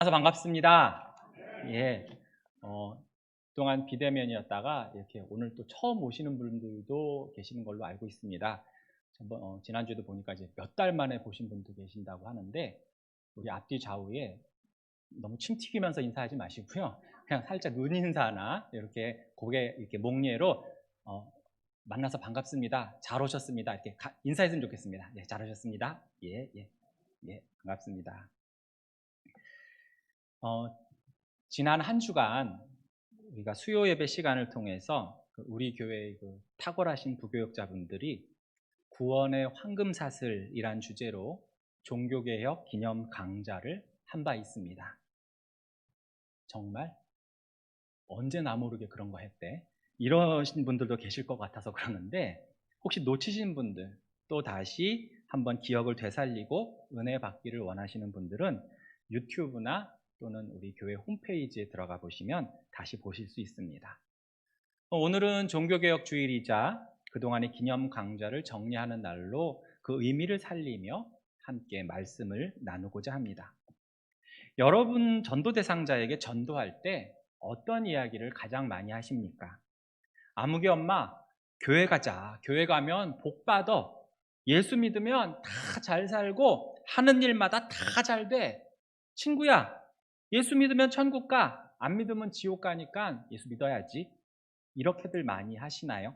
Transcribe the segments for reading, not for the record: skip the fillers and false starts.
만나서 반갑습니다. 예, 그동안 비대면이었다가 이렇게 오늘 또 처음 오시는 분들도 계시는 걸로 알고 있습니다. 지난주에도 보니까 이제 몇 달 만에 보신 분도 계신다고 하는데, 우리 앞뒤 좌우에 너무 침 튀기면서 인사하지 마시고요. 그냥 살짝 눈 인사나 이렇게 고개 이렇게 목례로 만나서 반갑습니다. 잘 오셨습니다. 이렇게 인사했으면 좋겠습니다. 네, 잘 오셨습니다. 예, 예, 예, 반갑습니다. 지난 한 주간 우리가 수요 예배 시간을 통해서 우리 교회의 탁월하신 부교역자분들이 구원의 황금사슬이란 주제로 종교개혁 기념 강좌를 한 바 있습니다. 정말 언제 나 모르게 그런 거 했대? 이러신 분들도 계실 것 같아서 그러는데, 혹시 놓치신 분들, 또 다시 한번 기억을 되살리고 은혜 받기를 원하시는 분들은 유튜브나 또는 우리 교회 홈페이지에 들어가 보시면 다시 보실 수 있습니다. 오늘은 종교개혁 주일이자 그동안의 기념 강좌를 정리하는 날로 그 의미를 살리며 함께 말씀을 나누고자 합니다. 여러분 전도 대상자에게 전도할 때 어떤 이야기를 가장 많이 하십니까? 아무개 엄마, 교회 가자. 교회 가면 복 받아. 예수 믿으면 다 잘 살고 하는 일마다 다 잘 돼. 친구야, 예수 믿으면 천국 가. 안 믿으면 지옥 가니까 예수 믿어야지. 이렇게들 많이 하시나요?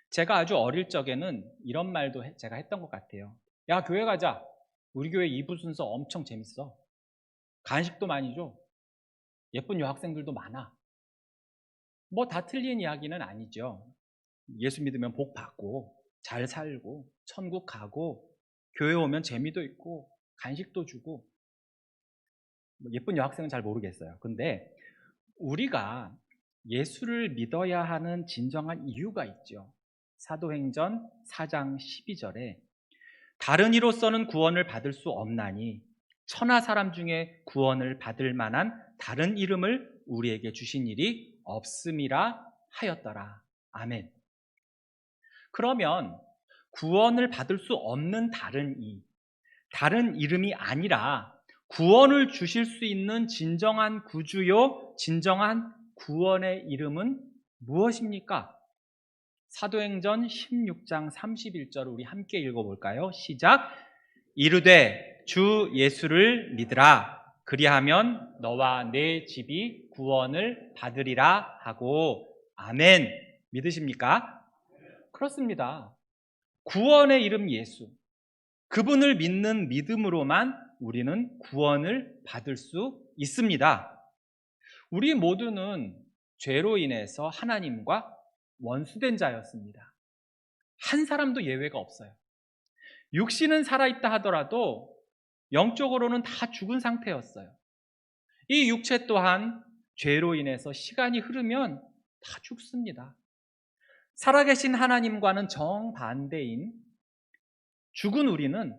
제가 아주 어릴 적에는 이런 말도 제가 했던 것 같아요. 야, 교회 가자. 우리 교회 2부 순서 엄청 재밌어. 간식도 많이 줘. 예쁜 여학생들도 많아. 뭐 다 틀린 이야기는 아니죠. 예수 믿으면 복 받고 잘 살고 천국 가고 교회 오면 재미도 있고 간식도 주고, 예쁜 여학생은 잘 모르겠어요. 근데 우리가 예수를 믿어야 하는 진정한 이유가 있죠. 사도행전 4장 12절에 다른 이로서는 구원을 받을 수 없나니 천하 사람 중에 구원을 받을 만한 다른 이름을 우리에게 주신 일이 없음이라 하였더라. 아멘. 그러면 구원을 받을 수 없는 다른 이름이 아니라 구원을 주실 수 있는 진정한 구주요, 진정한 구원의 이름은 무엇입니까? 사도행전 16장 31절 우리 함께 읽어볼까요? 시작. 이르되 주 예수를 믿으라. 그리하면 너와 내 집이 구원을 받으리라 하고. 아멘. 믿으십니까? 그렇습니다. 구원의 이름 예수, 그분을 믿는 믿음으로만 우리는 구원을 받을 수 있습니다. 우리 모두는 죄로 인해서 하나님과 원수된 자였습니다. 한 사람도 예외가 없어요. 육신은 살아있다 하더라도 영적으로는 다 죽은 상태였어요. 이 육체 또한 죄로 인해서 시간이 흐르면 다 죽습니다. 살아계신 하나님과는 정반대인 죽은 우리는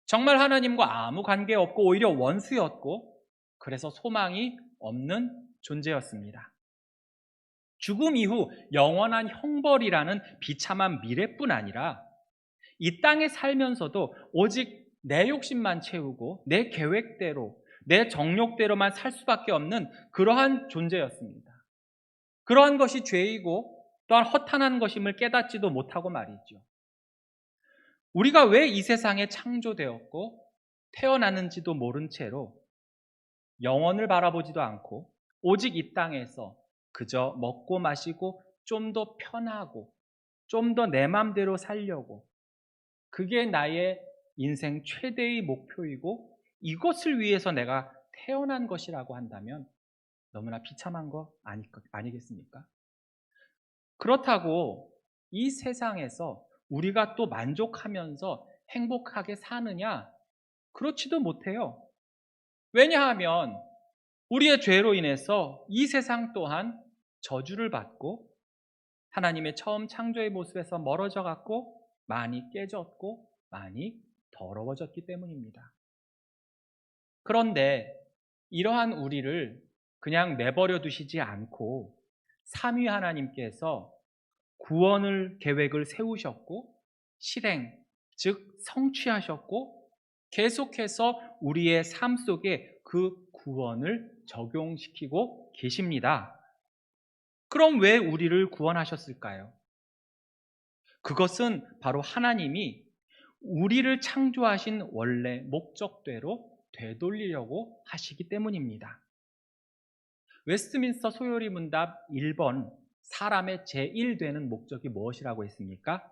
정말 하나님과 아무 관계없고 오히려 원수였고, 그래서 소망이 없는 존재였습니다. 죽음 이후 영원한 형벌이라는 비참한 미래뿐 아니라 이 땅에 살면서도 오직 내 욕심만 채우고 내 계획대로, 내 정욕대로만 살 수밖에 없는 그러한 존재였습니다. 그러한 것이 죄이고 또한 허탄한 것임을 깨닫지도 못하고 말이죠. 우리가 왜 이 세상에 창조되었고 태어났는지도 모른 채로 영원을 바라보지도 않고 오직 이 땅에서 그저 먹고 마시고 좀 더 편하고 좀 더 내 맘대로 살려고, 그게 나의 인생 최대의 목표이고 이것을 위해서 내가 태어난 것이라고 한다면 너무나 비참한 거 아니겠습니까? 그렇다고 이 세상에서 우리가 또 만족하면서 행복하게 사느냐? 그렇지도 못해요. 왜냐하면 우리의 죄로 인해서 이 세상 또한 저주를 받고 하나님의 처음 창조의 모습에서 멀어져 갔고 많이 깨졌고 많이 더러워졌기 때문입니다. 그런데 이러한 우리를 그냥 내버려 두시지 않고 삼위 하나님께서 구원을 계획을 세우셨고 실행, 즉 성취하셨고 계속해서 우리의 삶 속에 그 구원을 적용시키고 계십니다. 그럼 왜 우리를 구원하셨을까요? 그것은 바로 하나님이 우리를 창조하신 원래 목적대로 되돌리려고 하시기 때문입니다. 웨스트민스터 소요리 문답 1번, 사람의 제1되는 목적이 무엇이라고 했습니까?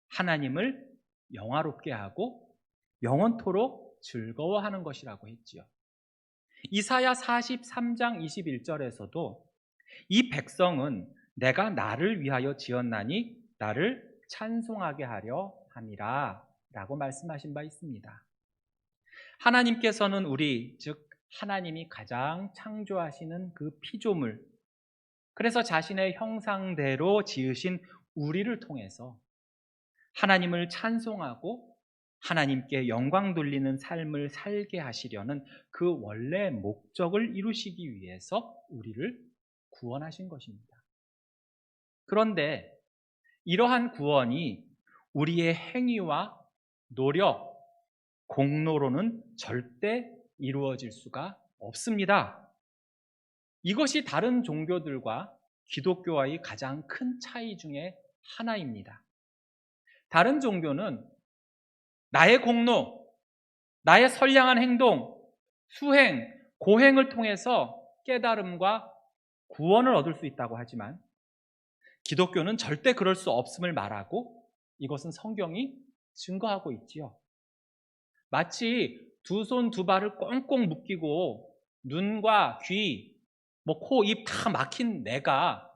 하나님을 영화롭게 하고 영원토록 즐거워하는 것이라고 했지요. 이사야 43장 21절에서도 이 백성은 내가 나를 위하여 지었나니 나를 찬송하게 하려 함이라 라고 말씀하신 바 있습니다. 하나님께서는 우리, 즉 하나님이 가장 창조하시는 그 피조물, 그래서 자신의 형상대로 지으신 우리를 통해서 하나님을 찬송하고 하나님께 영광 돌리는 삶을 살게 하시려는 그 원래 목적을 이루시기 위해서 우리를 구원하신 것입니다. 그런데 이러한 구원이 우리의 행위와 노력, 공로로는 절대 이루어질 수가 없습니다. 이것이 다른 종교들과 기독교와의 가장 큰 차이 중에 하나입니다. 다른 종교는 나의 공로, 나의 선량한 행동, 수행, 고행을 통해서 깨달음과 구원을 얻을 수 있다고 하지만 기독교는 절대 그럴 수 없음을 말하고 이것은 성경이 증거하고 있지요. 마치 두 손 두 발을 꽁꽁 묶이고 눈과 귀, 코, 입 다 막힌 내가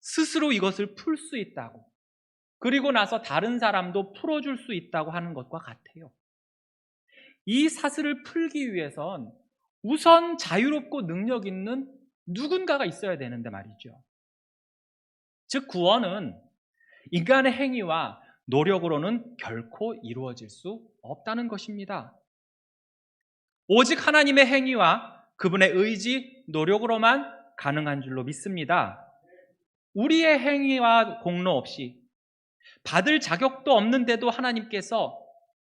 스스로 이것을 풀 수 있다고, 그리고 나서 다른 사람도 풀어줄 수 있다고 하는 것과 같아요. 이 사슬을 풀기 위해선 우선 자유롭고 능력 있는 누군가가 있어야 되는데 말이죠. 즉 구원은 인간의 행위와 노력으로는 결코 이루어질 수 없다는 것입니다. 오직 하나님의 행위와 그분의 의지, 노력으로만 가능한 줄로 믿습니다. 우리의 행위와 공로 없이 받을 자격도 없는데도 하나님께서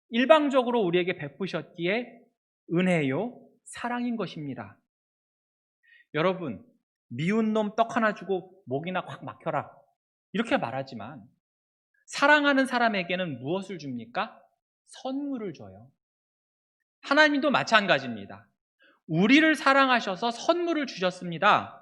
일방적으로 우리에게 베푸셨기에 은혜요, 사랑인 것입니다. 여러분, 미운 놈 떡 하나 주고 목이나 확 막혀라 이렇게 말하지만 사랑하는 사람에게는 무엇을 줍니까? 선물을 줘요. 하나님도 마찬가지입니다. 우리를 사랑하셔서 선물을 주셨습니다.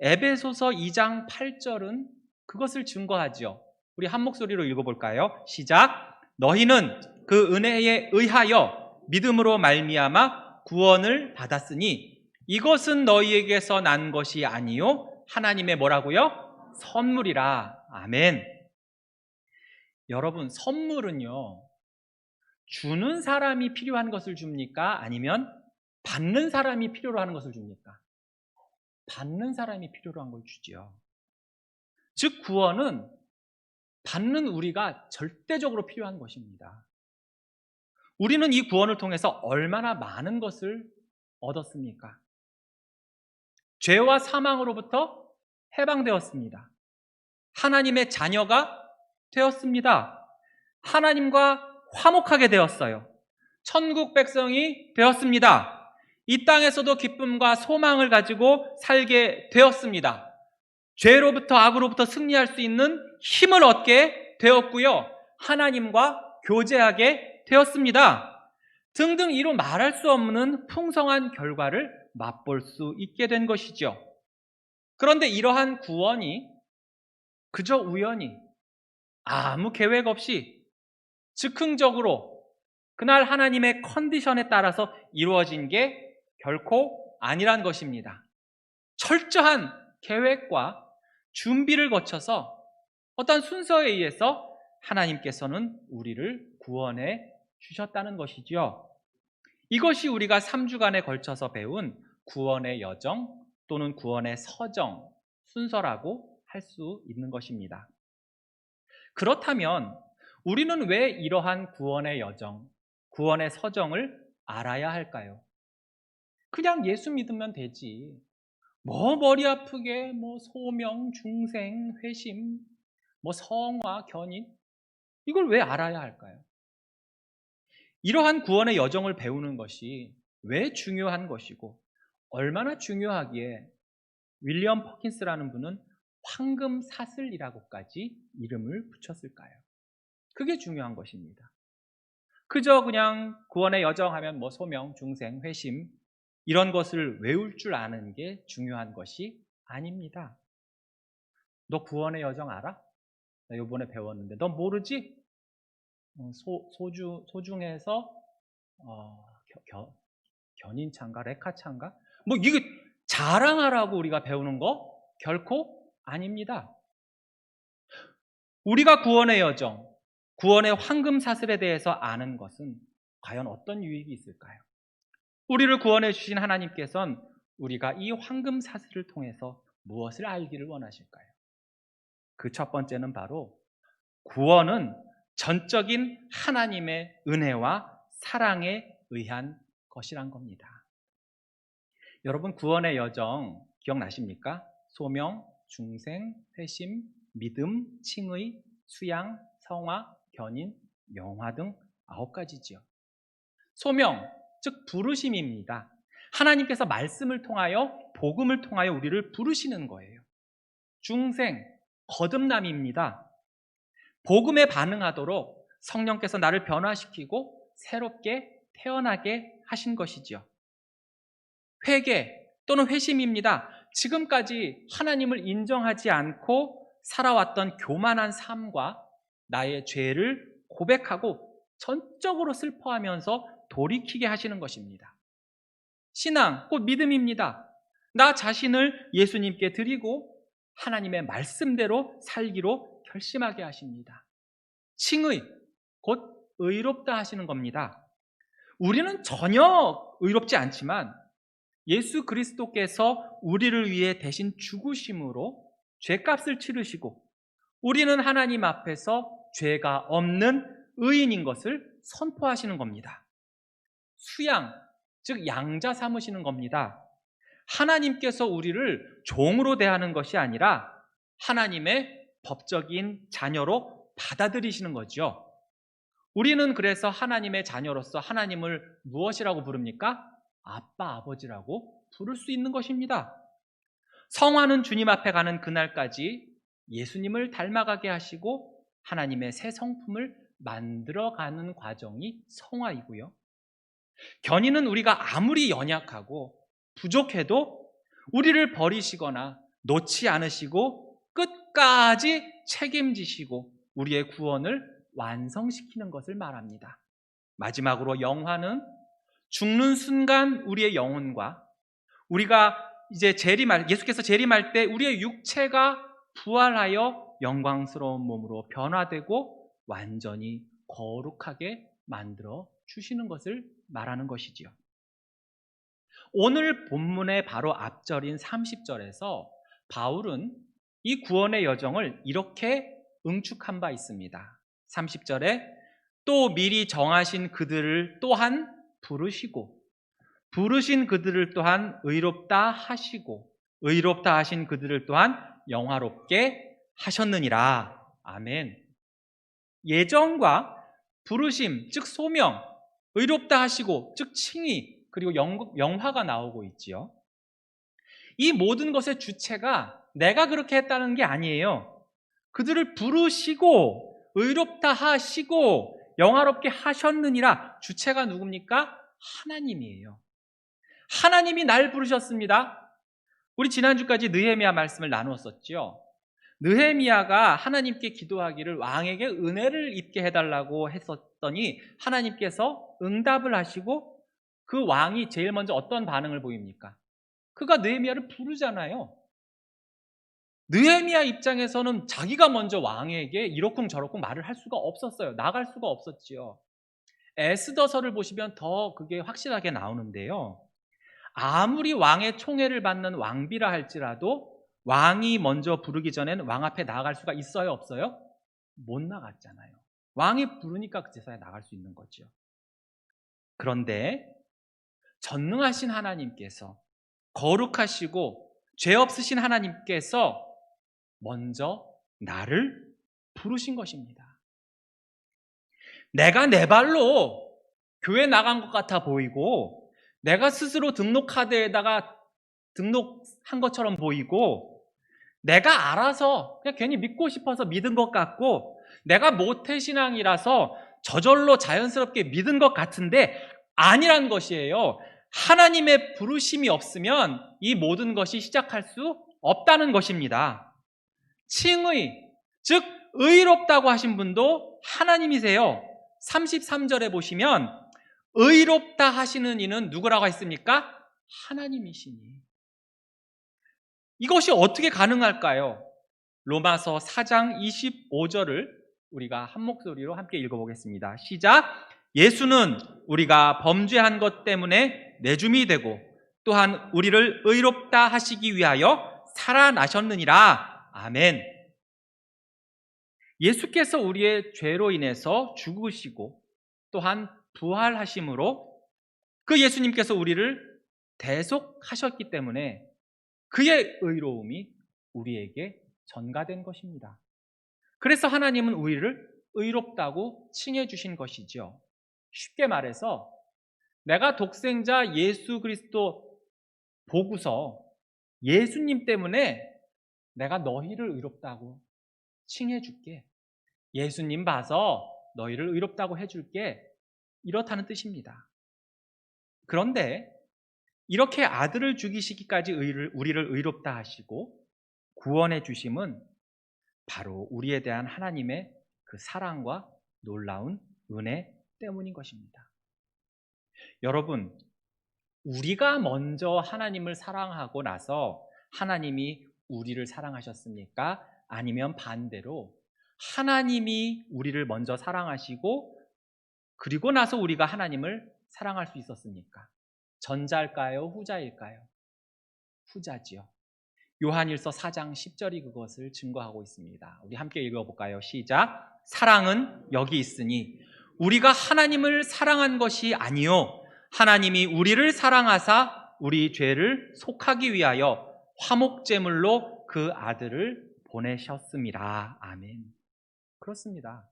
에베소서 2장 8절은 그것을 증거하죠. 우리 한 목소리로 읽어볼까요? 시작. 너희는 그 은혜에 의하여 믿음으로 말미암아 구원을 받았으니 이것은 너희에게서 난 것이 아니요 하나님의 뭐라고요? 선물이라. 아멘. 여러분, 선물은요, 주는 사람이 필요한 것을 줍니까? 아니면 받는 사람이 필요로 하는 것을 줍니까? 받는 사람이 필요로 한 걸 주지요. 즉 구원은 받는 우리가 절대적으로 필요한 것입니다. 우리는 이 구원을 통해서 얼마나 많은 것을 얻었습니까? 죄와 사망으로부터 해방되었습니다. 하나님의 자녀가 되었습니다. 하나님과 화목하게 되었어요. 천국 백성이 되었습니다. 이 땅에서도 기쁨과 소망을 가지고 살게 되었습니다. 죄로부터, 악으로부터 승리할 수 있는 힘을 얻게 되었고요. 하나님과 교제하게 되었습니다. 등등 이로 말할 수 없는 풍성한 결과를 맛볼 수 있게 된 것이죠. 그런데 이러한 구원이 그저 우연히 아무 계획 없이 즉흥적으로 그날 하나님의 컨디션에 따라서 이루어진 게 결코 아니란 것입니다. 철저한 계획과 준비를 거쳐서 어떤 순서에 의해서 하나님께서는 우리를 구원해 주셨다는 것이지요. 이것이 우리가 3주간에 걸쳐서 배운 구원의 여정 또는 구원의 서정, 순서라고 할 수 있는 것입니다. 그렇다면 우리는 왜 이러한 구원의 여정, 구원의 서정을 알아야 할까요? 그냥 예수 믿으면 되지. 머리 아프게 소명, 중생, 회심, 성화, 견인 이걸 왜 알아야 할까요? 이러한 구원의 여정을 배우는 것이 왜 중요한 것이고 얼마나 중요하기에 윌리엄 퍼킨스라는 분은 황금 사슬이라고까지 이름을 붙였을까요? 그게 중요한 것입니다. 그저 그냥 구원의 여정 하면 뭐 소명, 중생, 회심 이런 것을 외울 줄 아는 게 중요한 것이 아닙니다. 너 구원의 여정 알아? 나 이번에 배웠는데 너 모르지? 소중에서 견인차인가 레카차인가? 뭐 이게 자랑하라고 우리가 배우는 거 결코 아닙니다. 우리가 구원의 여정, 구원의 황금 사슬에 대해서 아는 것은 과연 어떤 유익이 있을까요? 우리를 구원해 주신 하나님께서는 우리가 이 황금 사슬을 통해서 무엇을 알기를 원하실까요? 그 첫 번째는 바로 구원은 전적인 하나님의 은혜와 사랑에 의한 것이란 겁니다. 여러분 구원의 여정 기억나십니까? 소명, 중생, 회심, 믿음, 칭의, 수양, 성화, 견인, 영화 등 9가지지요. 소명, 즉 부르심입니다. 하나님께서 말씀을 통하여 복음을 통하여 우리를 부르시는 거예요. 중생, 거듭남입니다. 복음에 반응하도록 성령께서 나를 변화시키고 새롭게 태어나게 하신 것이지요. 회개 또는 회심입니다. 지금까지 하나님을 인정하지 않고 살아왔던 교만한 삶과 나의 죄를 고백하고 전적으로 슬퍼하면서 돌이키게 하시는 것입니다. 신앙, 곧 믿음입니다. 나 자신을 예수님께 드리고 하나님의 말씀대로 살기로 결심하게 하십니다. 칭의, 곧 의롭다 하시는 겁니다. 우리는 전혀 의롭지 않지만 예수 그리스도께서 우리를 위해 대신 죽으심으로 죄값을 치르시고 우리는 하나님 앞에서 죄가 없는 의인인 것을 선포하시는 겁니다. 수양, 즉 양자 삼으시는 겁니다. 하나님께서 우리를 종으로 대하는 것이 아니라 하나님의 법적인 자녀로 받아들이시는 거죠. 우리는 그래서 하나님의 자녀로서 하나님을 무엇이라고 부릅니까? 아빠, 아버지라고 부를 수 있는 것입니다. 성화는 주님 앞에 가는 그날까지 예수님을 닮아가게 하시고 하나님의 새 성품을 만들어가는 과정이 성화이고요. 견인은 우리가 아무리 연약하고 부족해도 우리를 버리시거나 놓지 않으시고 끝까지 책임지시고 우리의 구원을 완성시키는 것을 말합니다. 마지막으로 영화는 죽는 순간 우리의 영혼과 우리가 이제 예수께서 재림할 때 우리의 육체가 부활하여 영광스러운 몸으로 변화되고 완전히 거룩하게 만들어 주시는 것을 말하는 것이지요. 오늘 본문의 바로 앞절인 30절에서 바울은 이 구원의 여정을 이렇게 응축한 바 있습니다. 30절에 또 미리 정하신 그들을 또한 부르시고 부르신 그들을 또한 의롭다 하시고 의롭다 하신 그들을 또한 영화롭게 하셨느니라. 아멘. 예정과 부르심, 즉 소명, 의롭다 하시고, 즉 칭의, 그리고 영화가 나오고 있지요. 이 모든 것의 주체가 내가 그렇게 했다는 게 아니에요. 그들을 부르시고 의롭다 하시고 영화롭게 하셨느니라. 주체가 누굽니까? 하나님이에요. 하나님이 날 부르셨습니다. 우리 지난주까지 느헤미야 말씀을 나누었었죠. 느헤미야가 하나님께 기도하기를 왕에게 은혜를 입게 해달라고 했었더니 하나님께서 응답을 하시고 그 왕이 제일 먼저 어떤 반응을 보입니까? 그가 느헤미야를 부르잖아요. 느헤미야 입장에서는 자기가 먼저 왕에게 이러쿵저러쿵 말을 할 수가 없었어요. 나갈 수가 없었지요. 에스더서를 보시면 더 그게 확실하게 나오는데요. 아무리 왕의 총애를 받는 왕비라 할지라도 왕이 먼저 부르기 전에는 왕 앞에 나갈 수가 있어요, 없어요? 못 나갔잖아요. 왕이 부르니까 그 제사에 나갈 수 있는 거죠. 그런데 전능하신 하나님께서 거룩하시고 죄 없으신 하나님께서 먼저 나를 부르신 것입니다. 내가 내 발로 교회 나간 것 같아 보이고 내가 스스로 등록카드에다가 등록한 것처럼 보이고, 내가 알아서 그냥 괜히 믿고 싶어서 믿은 것 같고, 내가 모태신앙이라서 저절로 자연스럽게 믿은 것 같은데 아니란 것이에요. 하나님의 부르심이 없으면 이 모든 것이 시작할 수 없다는 것입니다. 칭의, 즉 의롭다고 하신 분도 하나님이세요. 33절에 보시면 의롭다 하시는 이는 누구라고 했습니까? 하나님이시니. 이것이 어떻게 가능할까요? 로마서 4장 25절을 우리가 한 목소리로 함께 읽어보겠습니다. 시작! 예수는 우리가 범죄한 것 때문에 내줌이 되고 또한 우리를 의롭다 하시기 위하여 살아나셨느니라. 아멘. 예수께서 우리의 죄로 인해서 죽으시고 또한 부활하심으로 그 예수님께서 우리를 대속하셨기 때문에 그의 의로움이 우리에게 전가된 것입니다. 그래서 하나님은 우리를 의롭다고 칭해 주신 것이죠. 쉽게 말해서 내가 독생자 예수 그리스도 보고서 예수님 때문에 내가 너희를 의롭다고 칭해 줄게. 예수님 봐서 너희를 의롭다고 해줄게. 이렇다는 뜻입니다. 그런데 이렇게 아들을 죽이시기까지 우리를 의롭다 하시고 구원해 주심은 바로 우리에 대한 하나님의 그 사랑과 놀라운 은혜 때문인 것입니다. 여러분, 우리가 먼저 하나님을 사랑하고 나서 하나님이 우리를 사랑하셨습니까? 아니면 반대로 하나님이 우리를 먼저 사랑하시고 그리고 나서 우리가 하나님을 사랑할 수 있었습니까? 전자일까요? 후자일까요? 후자지요. 요한일서 4장 10절이 그것을 증거하고 있습니다. 우리 함께 읽어볼까요? 시작! 사랑은 여기 있으니 우리가 하나님을 사랑한 것이 아니요 하나님이 우리를 사랑하사 우리 죄를 속하기 위하여 화목제물로 그 아들을 보내셨습니다. 아멘. 그렇습니다.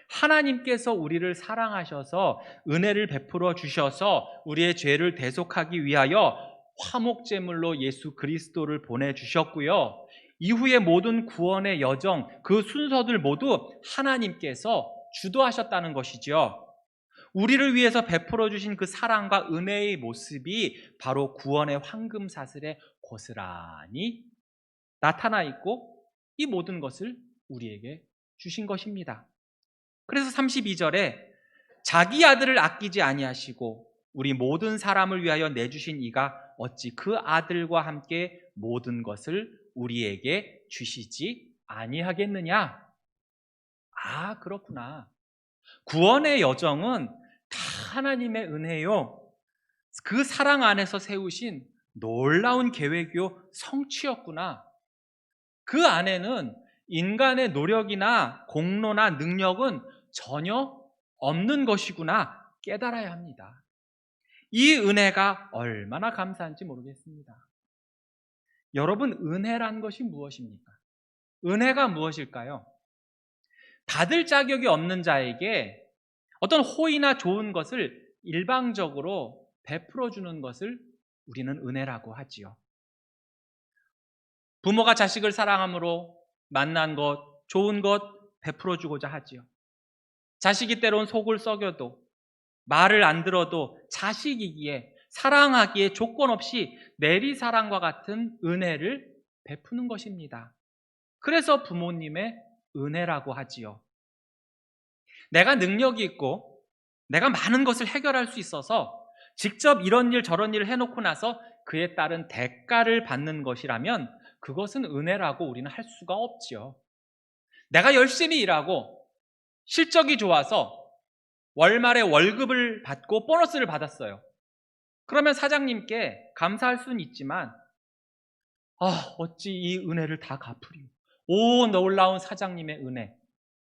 하나님께서 우리를 사랑하셔서 은혜를 베풀어 주셔서 우리의 죄를 대속하기 위하여 화목제물로 예수 그리스도를 보내주셨고요. 이후의 모든 구원의 여정, 그 순서들 모두 하나님께서 주도하셨다는 것이죠. 우리를 위해서 베풀어 주신 그 사랑과 은혜의 모습이 바로 구원의 황금사슬에 고스란히 나타나 있고 이 모든 것을 우리에게 주신 것입니다. 그래서 32절에 자기 아들을 아끼지 아니하시고 우리 모든 사람을 위하여 내주신 이가 어찌 그 아들과 함께 모든 것을 우리에게 주시지 아니하겠느냐? 아, 그렇구나. 구원의 여정은 다 하나님의 은혜요. 그 사랑 안에서 세우신 놀라운 계획이요 성취였구나. 그 안에는 인간의 노력이나 공로나 능력은 전혀 없는 것이구나 깨달아야 합니다. 이 은혜가 얼마나 감사한지 모르겠습니다. 여러분, 은혜란 것이 무엇입니까? 은혜가 무엇일까요? 받을 자격이 없는 자에게 어떤 호의나 좋은 것을 일방적으로 베풀어 주는 것을 우리는 은혜라고 하지요. 부모가 자식을 사랑함으로 만난 것, 좋은 것 베풀어 주고자 하지요. 자식이 때론 속을 썩여도 말을 안 들어도 자식이기에 사랑하기에 조건 없이 내리사랑과 같은 은혜를 베푸는 것입니다. 그래서 부모님의 은혜라고 하지요. 내가 능력이 있고 내가 많은 것을 해결할 수 있어서 직접 이런 일 저런 일을 해놓고 나서 그에 따른 대가를 받는 것이라면 그것은 은혜라고 우리는 할 수가 없지요. 내가 열심히 일하고 실적이 좋아서 월말에 월급을 받고 보너스를 받았어요. 그러면 사장님께 감사할 수는 있지만 어찌 이 은혜를 다 갚으리요. 오, 놀라운 사장님의 은혜.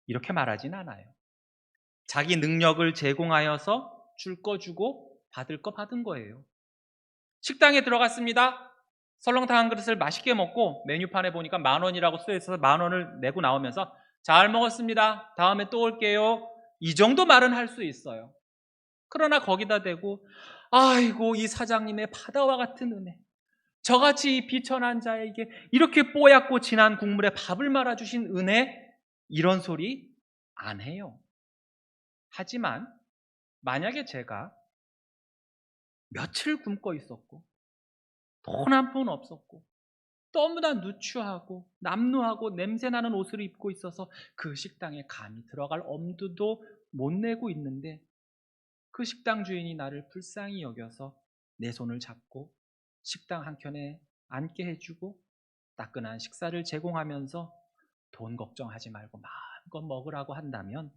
이렇게 말하진 않아요. 자기 능력을 제공하여서 줄 거 주고 받을 거 받은 거예요. 식당에 들어갔습니다. 설렁탕 한 그릇을 맛있게 먹고 메뉴판에 보니까 10,000원이라고 써있어서 10,000원을 내고 나오면서 잘 먹었습니다. 다음에 또 올게요. 이 정도 말은 할 수 있어요. 그러나 거기다 대고 아이고, 이 사장님의 바다와 같은 은혜, 저같이 이 비천한 자에게 이렇게 뽀얗고 진한 국물에 밥을 말아주신 은혜, 이런 소리 안 해요. 하지만 만약에 제가 며칠 굶고 있었고 돈 한 푼 없었고 너무나 누추하고 남루하고 냄새나는 옷을 입고 있어서 그 식당에 감히 들어갈 엄두도 못 내고 있는데, 그 식당 주인이 나를 불쌍히 여겨서 내 손을 잡고 식당 한켠에 앉게 해주고 따끈한 식사를 제공하면서 돈 걱정하지 말고 마음껏 먹으라고 한다면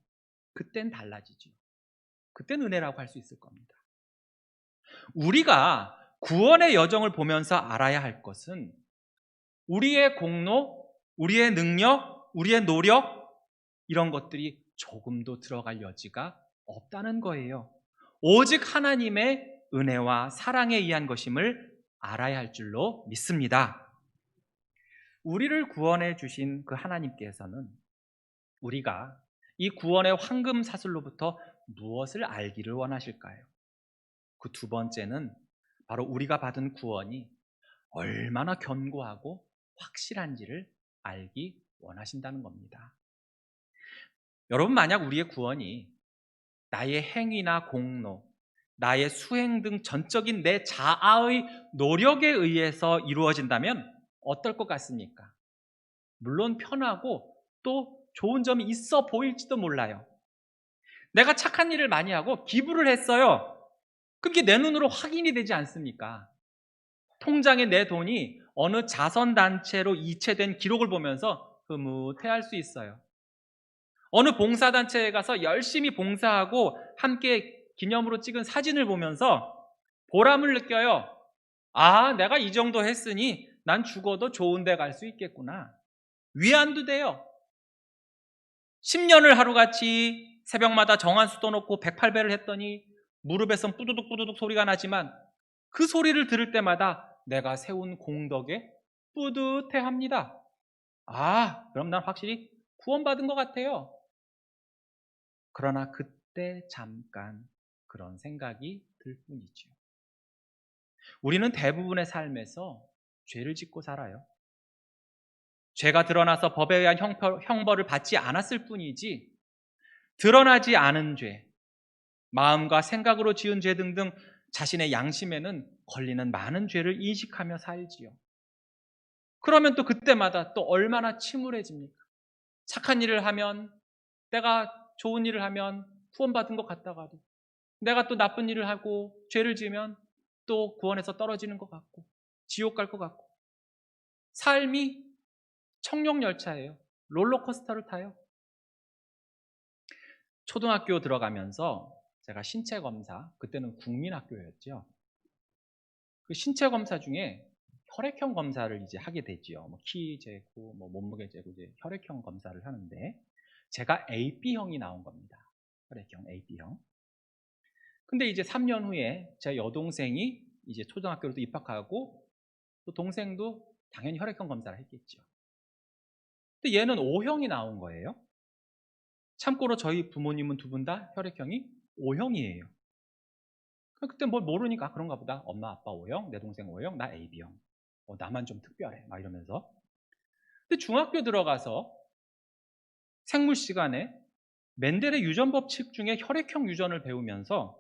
그땐 달라지죠. 그땐 은혜라고 할 수 있을 겁니다. 우리가 구원의 여정을 보면서 알아야 할 것은 우리의 공로, 우리의 능력, 우리의 노력, 이런 것들이 조금도 들어갈 여지가 없다는 거예요. 오직 하나님의 은혜와 사랑에 의한 것임을 알아야 할 줄로 믿습니다. 우리를 구원해 주신 그 하나님께서는 우리가 이 구원의 황금 사슬로부터 무엇을 알기를 원하실까요? 그 두 번째는 바로 우리가 받은 구원이 얼마나 견고하고 확실한지를 알기 원하신다는 겁니다. 여러분, 만약 우리의 구원이 나의 행위나 공로, 나의 수행 등 전적인 내 자아의 노력에 의해서 이루어진다면 어떨 것 같습니까? 물론 편하고 또 좋은 점이 있어 보일지도 몰라요. 내가 착한 일을 많이 하고 기부를 했어요. 그게 내 눈으로 확인이 되지 않습니까? 통장에 내 돈이 어느 자선단체로 이체된 기록을 보면서 흐뭇해할 수 있어요. 어느 봉사단체에 가서 열심히 봉사하고 함께 기념으로 찍은 사진을 보면서 보람을 느껴요. 아, 내가 이 정도 했으니 난 죽어도 좋은 데 갈 수 있겠구나. 위안도 돼요. 10년을 하루같이 새벽마다 정한수 떠놓고 108배를 했더니 무릎에선 뿌두둑 뿌두둑 소리가 나지만 그 소리를 들을 때마다 내가 세운 공덕에 뿌듯해합니다. 아, 그럼 난 확실히 구원받은 것 같아요. 그러나 그때 잠깐 그런 생각이 들 뿐이죠. 우리는 대부분의 삶에서 죄를 짓고 살아요. 죄가 드러나서 법에 의한 형벌을 받지 않았을 뿐이지, 드러나지 않은 죄, 마음과 생각으로 지은 죄 등등 자신의 양심에는 걸리는 많은 죄를 인식하며 살지요. 그러면 또 그때마다 또 얼마나 침울해집니까? 착한 일을 하면, 내가 좋은 일을 하면 구원받은 것 같다가도 내가 또 나쁜 일을 하고 죄를 지으면 또 구원에서 떨어지는 것 같고 지옥 갈 것 같고, 삶이 청룡열차예요. 롤러코스터를 타요. 초등학교 들어가면서 제가 신체검사, 그때는 국민학교였죠. 그 신체검사 중에 혈액형 검사를 이제 하게 되지요. 키 재고, 몸무게 재고 이제 혈액형 검사를 하는데 제가 AB형이 나온 겁니다. 혈액형 AB형. 근데 이제 3년 후에 제 여동생이 이제 초등학교로 또 입학하고 또 동생도 당연히 혈액형 검사를 했겠죠. 근데 얘는 O형이 나온 거예요. 참고로 저희 부모님은 두 분 다 혈액형이 O형이에요. 그때 뭘 모르니까 그런가 보다. 엄마 아빠 O형, 내 동생 O형, 나 AB형. 나만 좀 특별해. 막 이러면서. 근데 중학교 들어가서 생물 시간에 멘델의 유전 법칙 중에 혈액형 유전을 배우면서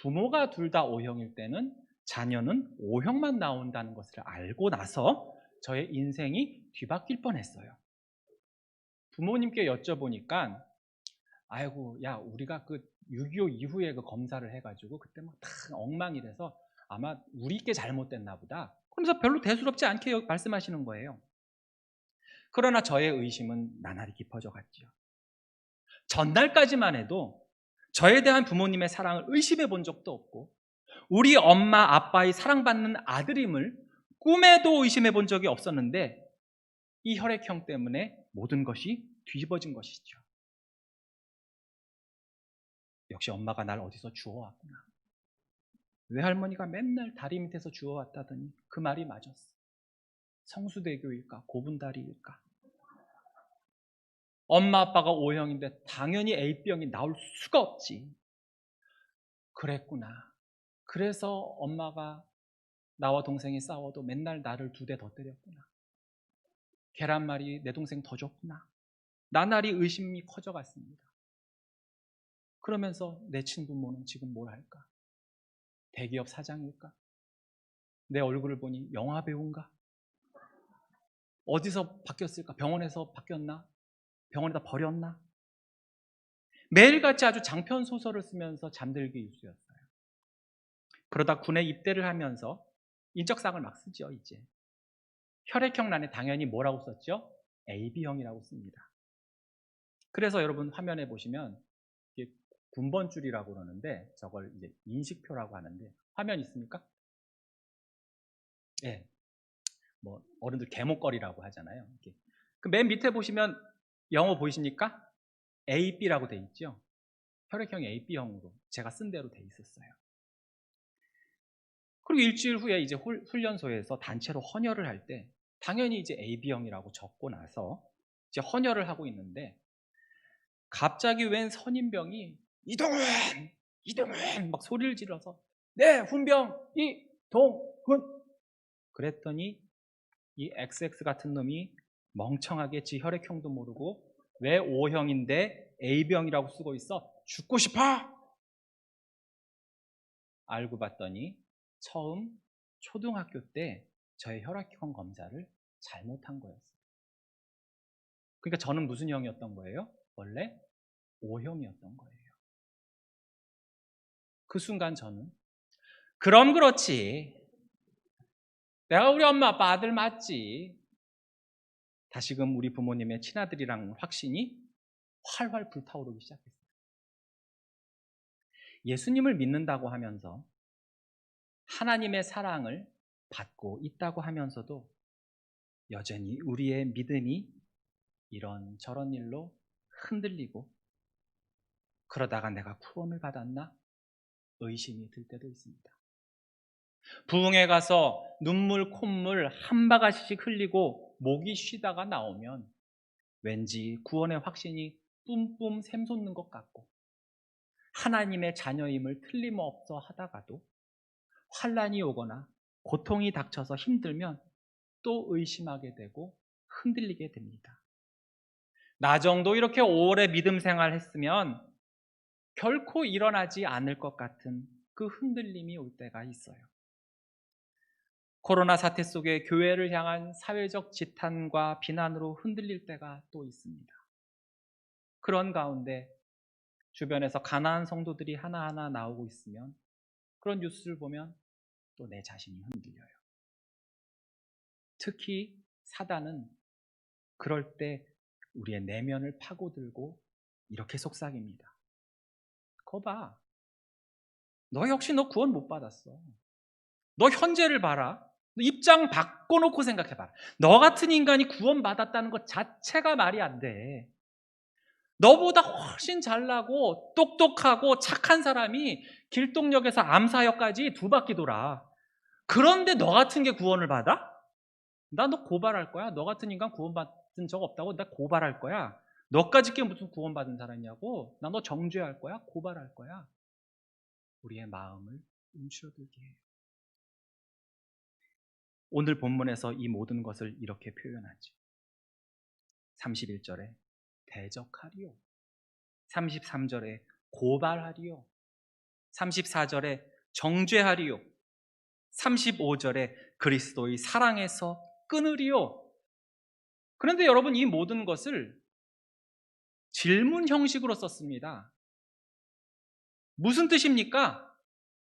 부모가 둘 다 O형일 때는 자녀는 O형만 나온다는 것을 알고 나서 저의 인생이 뒤바뀔 뻔했어요. 부모님께 여쭤보니까 아이고, 야, 우리가 그 6.25 이후에 그 검사를 해가지고 그때 막 다 엉망이 돼서 아마 우리 게 잘못됐나 보다. 그러면서 별로 대수롭지 않게 말씀하시는 거예요. 그러나 저의 의심은 나날이 깊어져 갔지요. 전날까지만 해도 저에 대한 부모님의 사랑을 의심해 본 적도 없고 우리 엄마 아빠의 사랑받는 아들임을 꿈에도 의심해 본 적이 없었는데 이 혈액형 때문에 모든 것이 뒤집어진 것이죠. 역시 엄마가 날 어디서 주워왔구나. 외할머니가 맨날 다리 밑에서 주워왔다더니 그 말이 맞았어. 성수대교일까? 고분다리일까? 엄마 아빠가 O형인데 당연히 A병이 나올 수가 없지. 그랬구나. 그래서 엄마가 나와 동생이 싸워도 맨날 나를 2대 더 때렸구나. 계란말이 내 동생 더 줬구나. 나날이 의심이 커져갔습니다. 그러면서 내 친부모는 지금 뭘 할까? 대기업 사장일까? 내 얼굴을 보니 영화 배우인가? 어디서 바뀌었을까? 병원에서 바뀌었나? 병원에다 버렸나? 매일같이 아주 장편 소설을 쓰면서 잠들기 일쑤였어요. 그러다 군에 입대를 하면서 인적사항을 막 쓰죠. 이제 혈액형란에 당연히 뭐라고 썼죠? AB형이라고 씁니다. 그래서 여러분 화면에 보시면 이게 군번줄이라고 그러는데 저걸 이제 인식표라고 하는데 화면 있습니까? 예. 뭐 어른들 개목걸이라고 하잖아요. 그 맨 밑에 보시면 영어 보이십니까? AB라고 돼 있죠. 혈액형이 AB형으로 제가 쓴 대로 돼 있었어요. 그리고 일주일 후에 이제 훈련소에서 단체로 헌혈을 할 때 당연히 이제 AB형이라고 적고 나서 이제 헌혈을 하고 있는데 갑자기 웬 선임병이 이동훈 막 소리를 질러서 네 훈병 이동훈 그랬더니 이 XX 같은 놈이 멍청하게 지 혈액형도 모르고 왜 O형인데 AB형이라고 쓰고 있어? 죽고 싶어? 알고 봤더니 처음 초등학교 때 저의 혈액형 검사를 잘못한 거였어요. 그러니까 저는 무슨 형이었던 거예요? 원래 O형이었던 거예요. 그 순간 저는 그럼 그렇지. 내가 우리 엄마 아빠 아들 맞지. 다시금 우리 부모님의 친아들이랑 확신이 활활 불타오르기 시작했어요. 예수님을 믿는다고 하면서 하나님의 사랑을 받고 있다고 하면서도 여전히 우리의 믿음이 이런저런 일로 흔들리고 그러다가 내가 구원을 받았나? 의심이 들 때도 있습니다. 부흥회 가서 눈물, 콧물 한 바가지씩 흘리고 목이 쉬다가 나오면 왠지 구원의 확신이 뿜뿜 샘솟는 것 같고 하나님의 자녀임을 틀림없어 하다가도 환난이 오거나 고통이 닥쳐서 힘들면 또 의심하게 되고 흔들리게 됩니다. 나 정도 이렇게 오래 믿음 생활했으면 결코 일어나지 않을 것 같은 그 흔들림이 올 때가 있어요. 코로나 사태 속에 교회를 향한 사회적 지탄과 비난으로 흔들릴 때가 또 있습니다. 그런 가운데 주변에서 가난한 성도들이 하나하나 나오고 있으면 그런 뉴스를 보면 또 내 자신이 흔들려요. 특히 사단은 그럴 때 우리의 내면을 파고들고 이렇게 속삭입니다. 거 봐. 너 역시 너 구원 못 받았어. 너 현재를 봐라. 너 입장 바꿔놓고 생각해봐라. 너 같은 인간이 구원 받았다는 것 자체가 말이 안 돼. 너보다 훨씬 잘나고 똑똑하고 착한 사람이 길동역에서 암사역까지 2바퀴 돌아. 그런데 너 같은 게 구원을 받아? 나 너 고발할 거야. 너 같은 인간 구원받은 적 없다고 나 고발할 거야. 너까지 게 무슨 구원받은 사람이냐고. 나 너 정죄할 거야. 고발할 거야. 우리의 마음을 움츠러들게 해요. 오늘 본문에서 이 모든 것을 이렇게 표현하죠. 31절에 대적하리요. 33절에 고발하리요. 34절에 정죄하리요. 35절에 그리스도의 사랑에서 끊으리요. 그런데 여러분 이 모든 것을 질문 형식으로 썼습니다. 무슨 뜻입니까?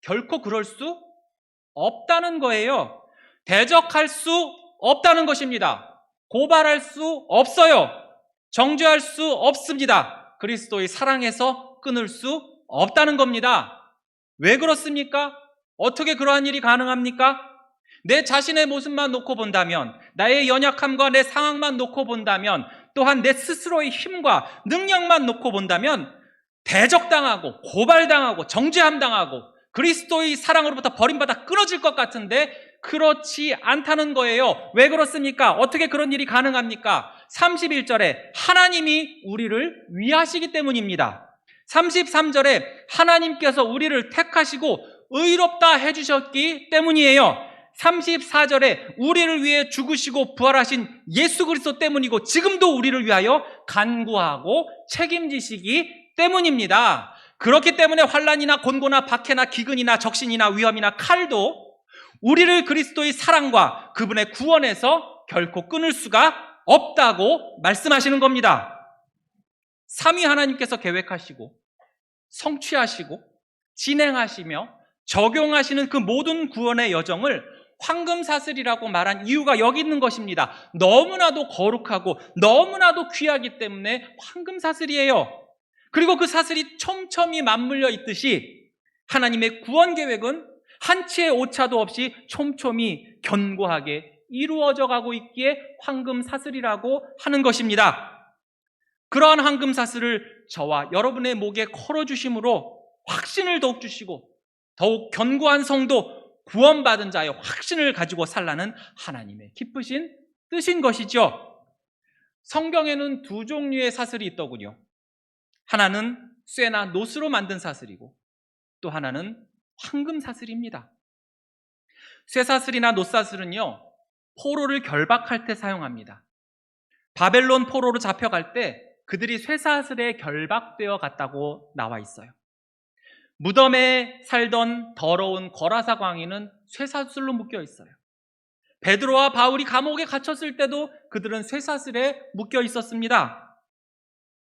결코 그럴 수 없다는 거예요. 대적할 수 없다는 것입니다. 고발할 수 없어요. 정죄할 수 없습니다. 그리스도의 사랑에서 끊을 수 없다는 겁니다. 왜 그렇습니까? 어떻게 그러한 일이 가능합니까? 내 자신의 모습만 놓고 본다면, 나의 연약함과 내 상황만 놓고 본다면, 또한 내 스스로의 힘과 능력만 놓고 본다면 대적당하고 고발당하고 정죄함당하고 그리스도의 사랑으로부터 버림받아 끊어질 것 같은데 그렇지 않다는 거예요. 왜 그렇습니까? 어떻게 그런 일이 가능합니까? 31절에 하나님이 우리를 위하시기 때문입니다. 33절에 하나님께서 우리를 택하시고 의롭다 해주셨기 때문이에요. 34절에 우리를 위해 죽으시고 부활하신 예수 그리스도 때문이고 지금도 우리를 위하여 간구하고 책임지시기 때문입니다. 그렇기 때문에 환난이나 곤고나 박해나 기근이나 적신이나 위험이나 칼도 우리를 그리스도의 사랑과 그분의 구원에서 결코 끊을 수가 없다고 말씀하시는 겁니다. 삼위 하나님께서 계획하시고 성취하시고 진행하시며 적용하시는 그 모든 구원의 여정을 황금사슬이라고 말한 이유가 여기 있는 것입니다. 너무나도 거룩하고 너무나도 귀하기 때문에 황금사슬이에요. 그리고 그 사슬이 촘촘히 맞물려 있듯이 하나님의 구원 계획은 한치의 오차도 없이 촘촘히 견고하게 이루어져 가고 있기에 황금사슬이라고 하는 것입니다. 그러한 황금사슬을 저와 여러분의 목에 걸어주심으로 확신을 더욱 주시고 더욱 견고한 성도, 구원받은 자의 확신을 가지고 살라는 하나님의 기쁘신 뜻인 것이죠. 성경에는 두 종류의 사슬이 있더군요. 하나는 쇠나 노스로 만든 사슬이고 또 하나는 황금사슬입니다. 쇠사슬이나 노사슬은요, 포로를 결박할 때 사용합니다. 바벨론 포로로 잡혀갈 때 그들이 쇠사슬에 결박되어 갔다고 나와 있어요. 무덤에 살던 더러운 거라사 광인은 쇠사슬로 묶여 있어요. 베드로와 바울이 감옥에 갇혔을 때도 그들은 쇠사슬에 묶여 있었습니다.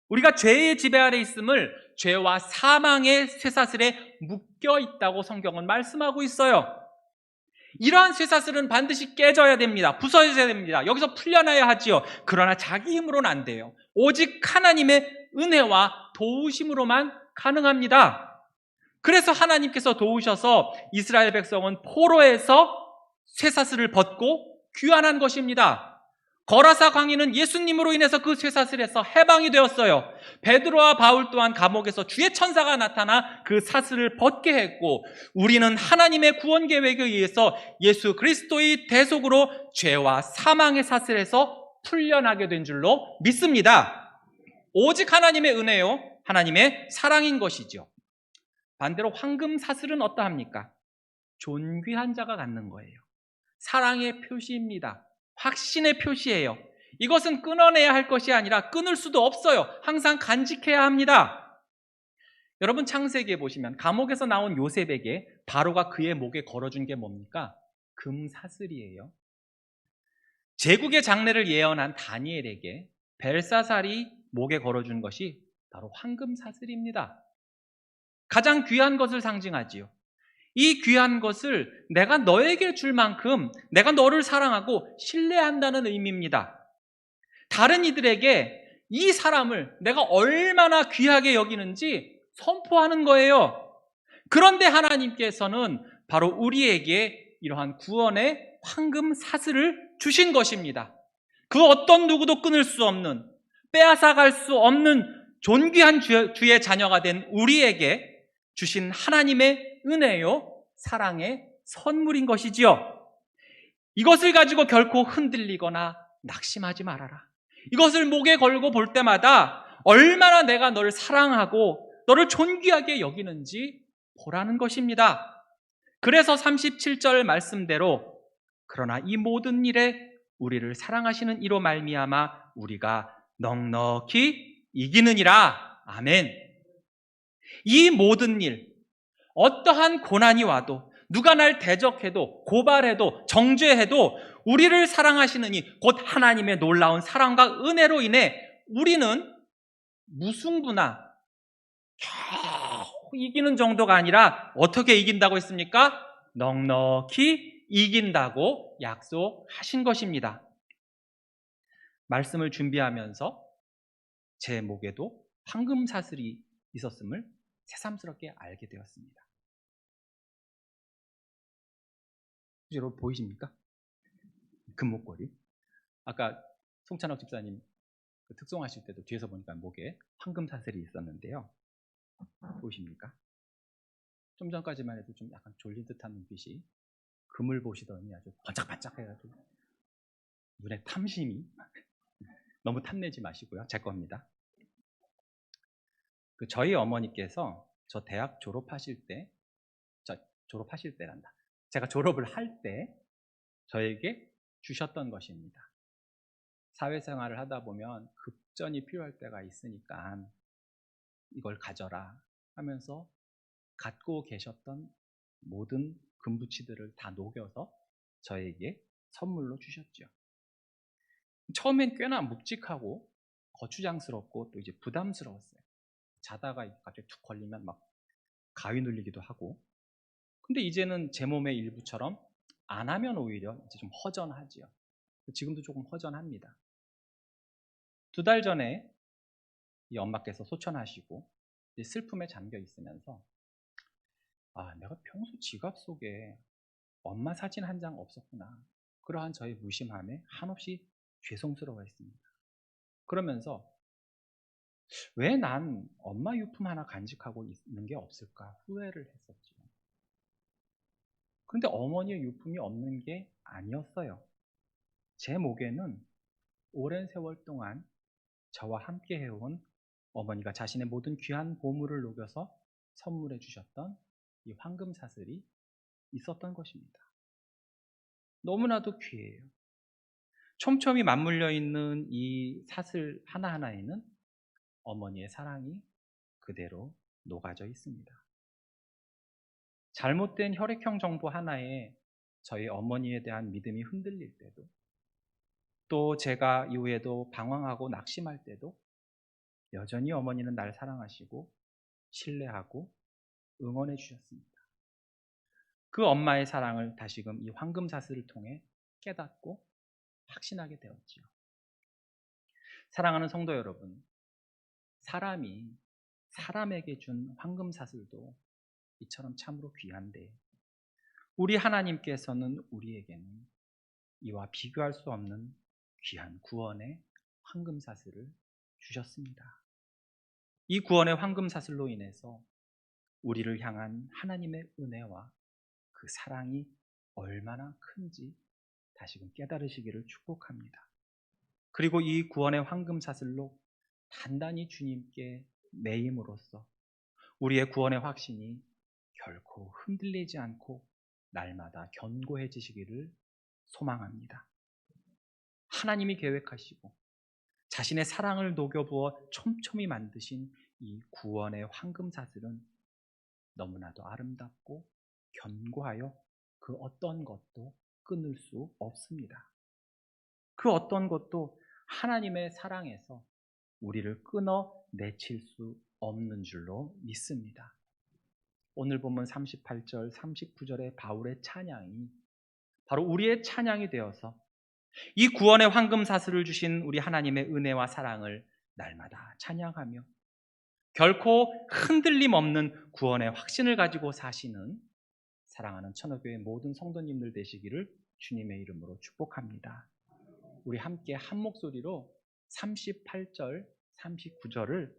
우리가 죄의 지배 아래 있음을 죄와 사망의 쇠사슬에 묶여 있다고 성경은 말씀하고 있어요. 이러한 쇠사슬은 반드시 깨져야 됩니다. 부서져야 됩니다. 여기서 풀려나야 하지요. 그러나 자기 힘으로는 안 돼요. 오직 하나님의 은혜와 도우심으로만 가능합니다. 그래서 하나님께서 도우셔서 이스라엘 백성은 포로에서 쇠사슬을 벗고 귀환한 것입니다. 거라사 광인은 예수님으로 인해서 그 쇠사슬에서 해방이 되었어요. 베드로와 바울 또한 감옥에서 주의 천사가 나타나 그 사슬을 벗게 했고, 우리는 하나님의 구원 계획에 의해서 예수 그리스도의 대속으로 죄와 사망의 사슬에서 풀려나게 된 줄로 믿습니다. 오직 하나님의 은혜요, 하나님의 사랑인 것이죠. 반대로 황금 사슬은 어떠합니까? 존귀한 자가 갖는 거예요. 사랑의 표시입니다. 확신의 표시예요. 이것은 끊어내야 할 것이 아니라 끊을 수도 없어요. 항상 간직해야 합니다. 여러분, 창세기에 보시면 감옥에서 나온 요셉에게 바로가 그의 목에 걸어준 게 뭡니까? 금사슬이에요. 제국의 장래를 예언한 다니엘에게 벨사살이 목에 걸어준 것이 바로 황금사슬입니다. 가장 귀한 것을 상징하지요. 이 귀한 것을 내가 너에게 줄 만큼 내가 너를 사랑하고 신뢰한다는 의미입니다. 다른 이들에게 이 사람을 내가 얼마나 귀하게 여기는지 선포하는 거예요. 그런데 하나님께서는 바로 우리에게 이러한 구원의 황금 사슬을 주신 것입니다. 그 어떤 누구도 끊을 수 없는, 빼앗아갈 수 없는 존귀한 주의 자녀가 된 우리에게 주신 하나님의 은혜요, 사랑의 선물인 것이지요. 이것을 가지고 결코 흔들리거나 낙심하지 말아라. 이것을 목에 걸고 볼 때마다 얼마나 내가 너를 사랑하고 너를 존귀하게 여기는지 보라는 것입니다. 그래서 37절 말씀대로 그러나 이 모든 일에 우리를 사랑하시는 이로 말미암아 우리가 넉넉히 이기느니라. 아멘. 이 모든 일, 어떠한 고난이 와도 누가 날 대적해도 고발해도 정죄해도 우리를 사랑하시는 이 곧 하나님의 놀라운 사랑과 은혜로 인해 우리는 무승부나 겨우 이기는 정도가 아니라 어떻게 이긴다고 했습니까? 넉넉히 이긴다고 약속하신 것입니다. 말씀을 준비하면서 제 목에도 황금사슬이 있었음을 새삼스럽게 알게 되었습니다. 여러분 보이십니까? 금목걸이. 아까 송찬욱 집사님 특송하실 때도 뒤에서 보니까 목에 황금사슬이 있었는데요. 보이십니까? 좀 전까지만 해도 좀 약간 졸린 듯한 눈빛이 금을 보시더니 아주 반짝반짝해가지고 눈에 탐심이 너무 탐내지 마시고요. 제 겁니다. 저희 어머니께서 저 대학 졸업하실 때 졸업하실 때란다. 제가 졸업을 할 때 저에게 주셨던 것입니다. 사회생활을 하다 보면 급전이 필요할 때가 있으니까 이걸 가져라 하면서 갖고 계셨던 모든 금부치들을 다 녹여서 저에게 선물로 주셨죠. 처음엔 꽤나 묵직하고 거추장스럽고 또 이제 부담스러웠어요. 자다가 갑자기 툭 걸리면 막 가위 눌리기도 하고. 근데 이제는 제 몸의 일부처럼 안 하면 오히려 이제 좀 허전하지요. 지금도 조금 허전합니다. 2달 전에 이 엄마께서 소천하시고 슬픔에 잠겨 있으면서 내가 평소 지갑 속에 엄마 사진 한 장 없었구나. 그러한 저의 무심함에 한없이 죄송스러워했습니다. 그러면서 왜 난 엄마 유품 하나 간직하고 있는 게 없을까 후회를 했었죠. 그런데 어머니의 유품이 없는 게 아니었어요. 제 목에는 오랜 세월 동안 저와 함께 해온 어머니가 자신의 모든 귀한 보물을 녹여서 선물해 주셨던 이 황금 사슬이 있었던 것입니다. 너무나도 귀해요. 촘촘히 맞물려 있는 이 사슬 하나하나에는 어머니의 사랑이 그대로 녹아져 있습니다. 잘못된 혈액형 정보 하나에 저희 어머니에 대한 믿음이 흔들릴 때도, 또 제가 이후에도 방황하고 낙심할 때도 여전히 어머니는 날 사랑하시고 신뢰하고 응원해 주셨습니다. 그 엄마의 사랑을 다시금 이 황금 사슬을 통해 깨닫고 확신하게 되었지요. 사랑하는 성도 여러분, 사람이 사람에게 준 황금 사슬도 이처럼 참으로 귀한데 우리 하나님께서는 우리에게는 이와 비교할 수 없는 귀한 구원의 황금 사슬을 주셨습니다. 이 구원의 황금 사슬로 인해서 우리를 향한 하나님의 은혜와 그 사랑이 얼마나 큰지 다시금 깨달으시기를 축복합니다. 그리고 이 구원의 황금 사슬로 단단히 주님께 매임으로써 우리의 구원의 확신이 결코 흔들리지 않고 날마다 견고해지시기를 소망합니다. 하나님이 계획하시고 자신의 사랑을 녹여부어 촘촘히 만드신 이 구원의 황금 사슬은 너무나도 아름답고 견고하여 그 어떤 것도 끊을 수 없습니다. 그 어떤 것도 하나님의 사랑에서 우리를 끊어내칠 수 없는 줄로 믿습니다. 오늘 본문 38절, 39절의 바울의 찬양이 바로 우리의 찬양이 되어서 이 구원의 황금 사슬을 주신 우리 하나님의 은혜와 사랑을 날마다 찬양하며 결코 흔들림 없는 구원의 확신을 가지고 사시는 사랑하는 천호교회 모든 성도님들 되시기를 주님의 이름으로 축복합니다. 우리 함께 한 목소리로 38절, 39절을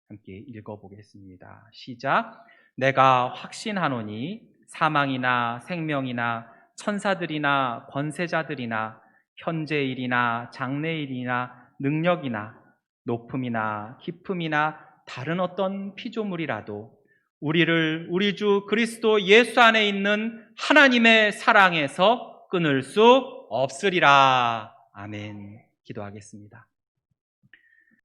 함께 읽어보겠습니다. 시작. 내가 확신하노니 사망이나 생명이나 천사들이나 권세자들이나 현재일이나 장래일이나 능력이나 높음이나 깊음이나 다른 어떤 피조물이라도 우리를 우리 주 그리스도 예수 안에 있는 하나님의 사랑에서 끊을 수 없으리라. 아멘. 기도하겠습니다.